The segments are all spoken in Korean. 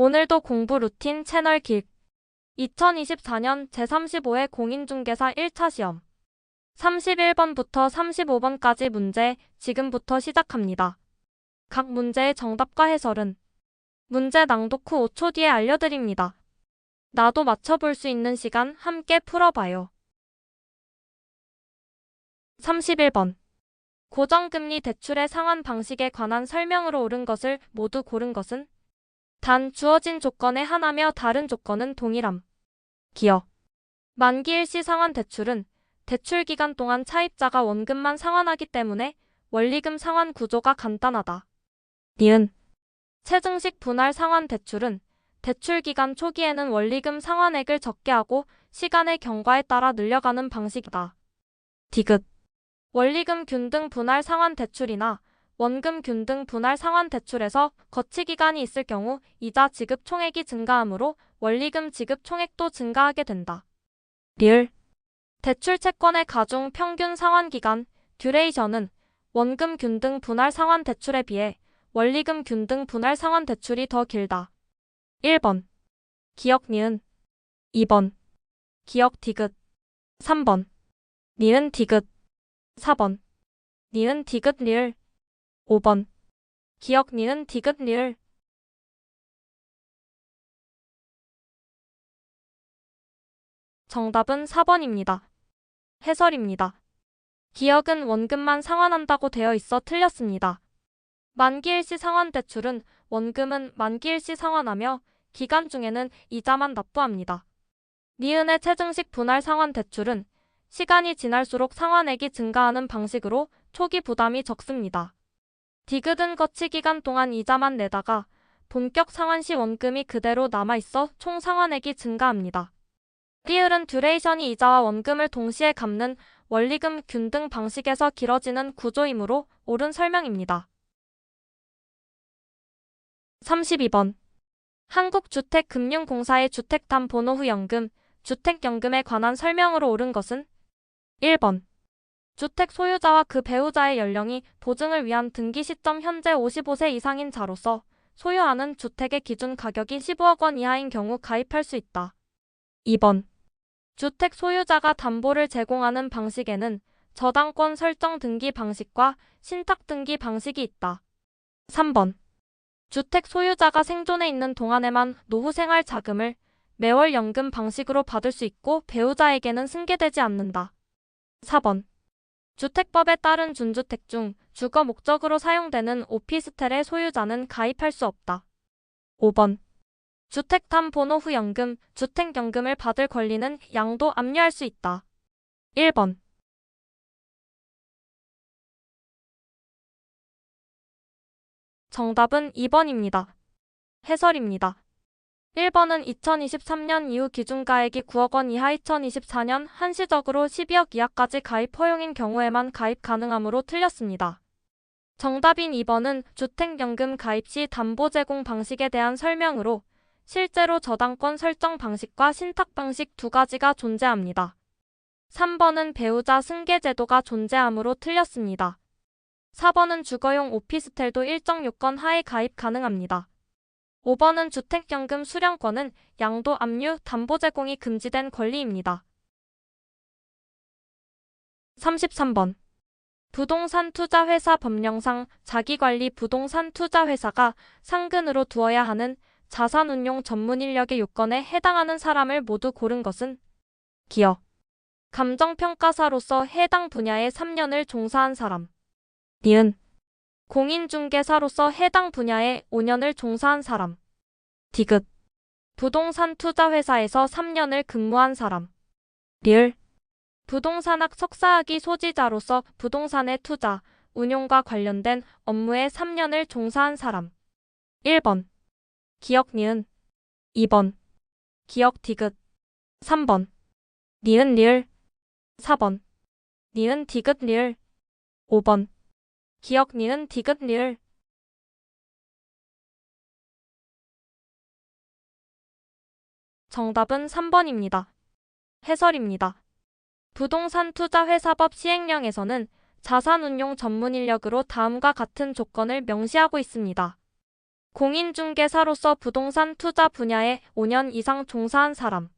오늘도 공부 루틴 채널 길. 2024년 제35회 공인중개사 1차 시험. 31번부터 35번까지 문제 지금부터 시작합니다. 각 문제의 정답과 해설은 문제 낭독 후 5초 뒤에 알려드립니다. 나도 맞춰볼 수 있는 시간 함께 풀어봐요. 31번. 고정금리 대출의 상환 방식에 관한 설명으로 옳은 것을 모두 고른 것은? 단 주어진 조건의 하나며 다른 조건은 동일함. 기억. 만기 일시 상환 대출은 대출 기간 동안 차입자가 원금만 상환하기 때문에 원리금 상환 구조가 간단하다. 니은. 체증식 분할 상환 대출은 대출 기간 초기에는 원리금 상환액을 적게 하고 시간의 경과에 따라 늘려가는 방식이다. 디귿. 원리금 균등 분할 상환 대출이나 원금 균등 분할 상환 대출에서 거치 기간이 있을 경우 이자 지급 총액이 증가하므로 원리금 지급 총액도 증가하게 된다. 리을. 대출 채권의 가중 평균 상환 기간, 듀레이션은 원금 균등 분할 상환 대출에 비해 원리금 균등 분할 상환 대출이 더 길다. 1번. 기억 니은. 2번. 기억 디귿. 3번. 니은 디귿. 4번. 니은 디귿 리을. 5번. 기억 니은 디귿 리을. 정답은 4번입니다. 해설입니다. 기억은 원금만 상환한다고 되어 있어 틀렸습니다. 만기일시 상환대출은 원금은 만기일시 상환하며 기간 중에는 이자만 납부합니다. 니은의 체증식 분할 상환대출은 시간이 지날수록 상환액이 증가하는 방식으로 초기 부담이 적습니다. 디귿은 거치 기간 동안 이자만 내다가 본격 상환 시 원금이 그대로 남아있어 총 상환액이 증가합니다. 리을은 듀레이션이 이자와 원금을 동시에 갚는 원리금 균등 방식에서 길어지는 구조이므로 옳은 설명입니다. 32번. 한국주택금융공사의 주택담보노후연금, 주택연금에 관한 설명으로 옳은 것은? 1번. 주택 소유자와 그 배우자의 연령이 보증을 위한 등기 시점 현재 55세 이상인 자로서 소유하는 주택의 기준 가격이 15억 원 이하인 경우 가입할 수 있다. 2번. 주택 소유자가 담보를 제공하는 방식에는 저당권 설정 등기 방식과 신탁 등기 방식이 있다. 3번. 주택 소유자가 생존해 있는 동안에만 노후생활 자금을 매월 연금 방식으로 받을 수 있고 배우자에게는 승계되지 않는다. 4번. 주택법에 따른 준주택 중 주거 목적으로 사용되는 오피스텔의 소유자는 가입할 수 없다. 5번. 주택담보노후연금, 주택연금을 받을 권리는 양도 압류할 수 있다. 1번. 정답은 2번입니다. 해설입니다. 1번은 2023년 이후 기준가액이 9억 원 이하 2024년 한시적으로 12억 이하까지 가입 허용인 경우에만 가입 가능하므로 틀렸습니다. 정답인 2번은 주택연금 가입 시 담보 제공 방식에 대한 설명으로 실제로 저당권 설정 방식과 신탁 방식 두 가지가 존재합니다. 3번은 배우자 승계 제도가 존재하므로 틀렸습니다. 4번은 주거용 오피스텔도 일정 요건 하에 가입 가능합니다. 5번은 주택연금 수령권은 양도 압류, 담보 제공이 금지된 권리입니다. 33번. 부동산 투자회사 법령상 자기관리 부동산 투자회사가 상근으로 두어야 하는 자산운용 전문 인력의 요건에 해당하는 사람을 모두 고른 것은? 기억. 감정평가사로서 해당 분야에 3년을 종사한 사람. 니은. 공인중개사로서 해당 분야에 5년을 종사한 사람. 디귿. 부동산 투자회사에서 3년을 근무한 사람. 리을. 부동산학 석사학위 소지자로서 부동산의 투자, 운용과 관련된 업무에 3년을 종사한 사람. 1번. 기억 니은. 2번. 기억 디귿. 3번. 니은 리을. 4번. 니은 디귿 리을. 5번. 기억 니은 디귿 리을. 정답은 3번입니다. 해설입니다. 부동산 투자회사법 시행령에서는 자산운용 전문 인력으로 다음과 같은 조건을 명시하고 있습니다. 공인중개사로서 부동산 투자 분야에 5년 이상 종사한 사람.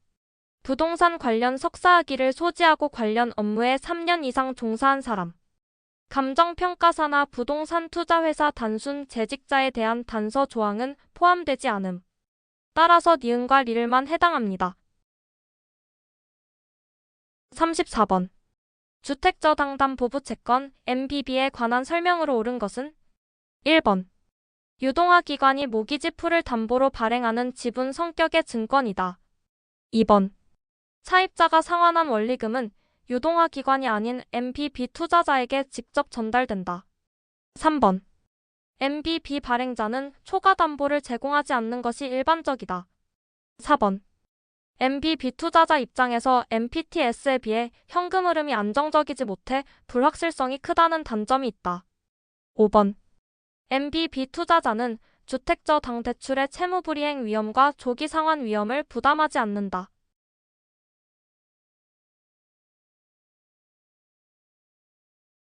부동산 관련 석사학위를 소지하고 관련 업무에 3년 이상 종사한 사람. 감정평가사나 부동산 투자회사 단순 재직자에 대한 단서 조항은 포함되지 않음. 따라서 니은과 리을만 해당합니다. 34번. 주택저당담보부채권 MBB에 관한 설명으로 옳은 것은 1번. 유동화 기관이 모기지풀을 담보로 발행하는 지분 성격의 증권이다. 2번. 차입자가 상환한 원리금은 유동화 기관이 아닌 MBB 투자자에게 직접 전달된다. 3번. MBB 발행자는 초과 담보를 제공하지 않는 것이 일반적이다. 4번. MBB 투자자 입장에서 MPTS에 비해 현금 흐름이 안정적이지 못해 불확실성이 크다는 단점이 있다. 5번. MBB 투자자는 주택저당 대출의 채무불이행 위험과 조기 상환 위험을 부담하지 않는다.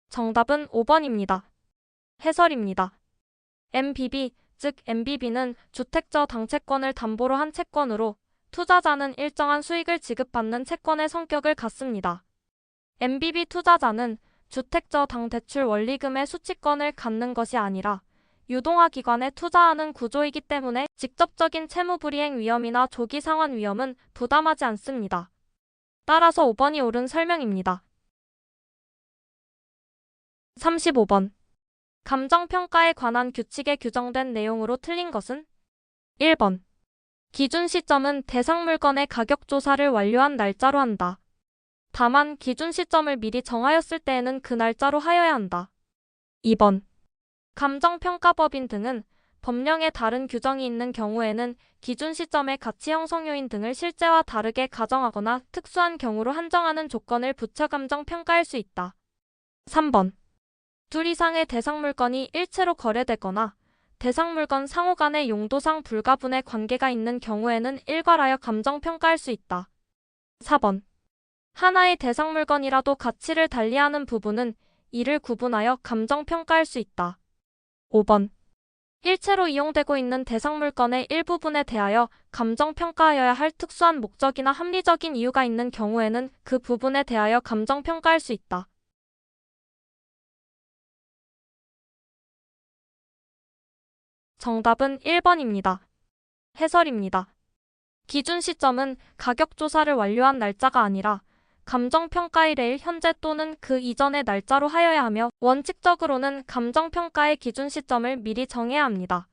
정답은 5번입니다. 해설입니다. MBB, 즉 MBB는 주택저당 채권을 담보로 한 채권으로 투자자는 일정한 수익을 지급받는 채권의 성격을 갖습니다. MBB 투자자는 주택저당 대출 원리금의 수취권을 갖는 것이 아니라 유동화 기관에 투자하는 구조이기 때문에 직접적인 채무불이행 위험이나 조기 상환 위험은 부담하지 않습니다. 따라서 5번이 옳은 설명입니다. 35번. 감정평가에 관한 규칙에 규정된 내용으로 틀린 것은 1번. 기준 시점은 대상 물건의 가격 조사를 완료한 날짜로 한다. 다만 기준 시점을 미리 정하였을 때에는 그 날짜로 하여야 한다. 2번. 감정평가법인 등은 법령에 다른 규정이 있는 경우에는 기준 시점의 가치 형성 요인 등을 실제와 다르게 가정하거나 특수한 경우로 한정하는 조건을 부처 감정평가할 수 있다. 3번. 둘 이상의 대상 물건이 일체로 거래되거나 대상 물건 상호 간의 용도상 불가분의 관계가 있는 경우에는 일괄하여 감정평가할 수 있다. 4번. 하나의 대상 물건이라도 가치를 달리하는 부분은 이를 구분하여 감정평가할 수 있다. 5번. 일체로 이용되고 있는 대상 물건의 일부분에 대하여 감정평가하여야 할 특수한 목적이나 합리적인 이유가 있는 경우에는 그 부분에 대하여 감정평가할 수 있다. 정답은 1번입니다. 해설입니다. 기준 시점은 가격 조사를 완료한 날짜가 아니라 감정평가일의 현재 또는 그 이전의 날짜로 하여야 하며 원칙적으로는 감정평가의 기준 시점을 미리 정해야 합니다.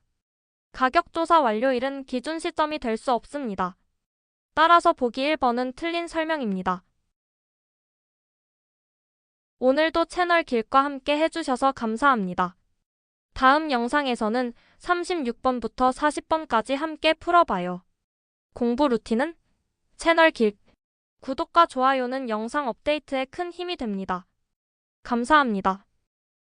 가격 조사 완료일은 기준 시점이 될 수 없습니다. 따라서 보기 1번은 틀린 설명입니다. 오늘도 채널 길과 함께 해주셔서 감사합니다. 다음 영상에서는 36번부터 40번까지 함께 풀어봐요. 공부 루틴은 채널 길. 구독과 좋아요는 영상 업데이트에 큰 힘이 됩니다. 감사합니다.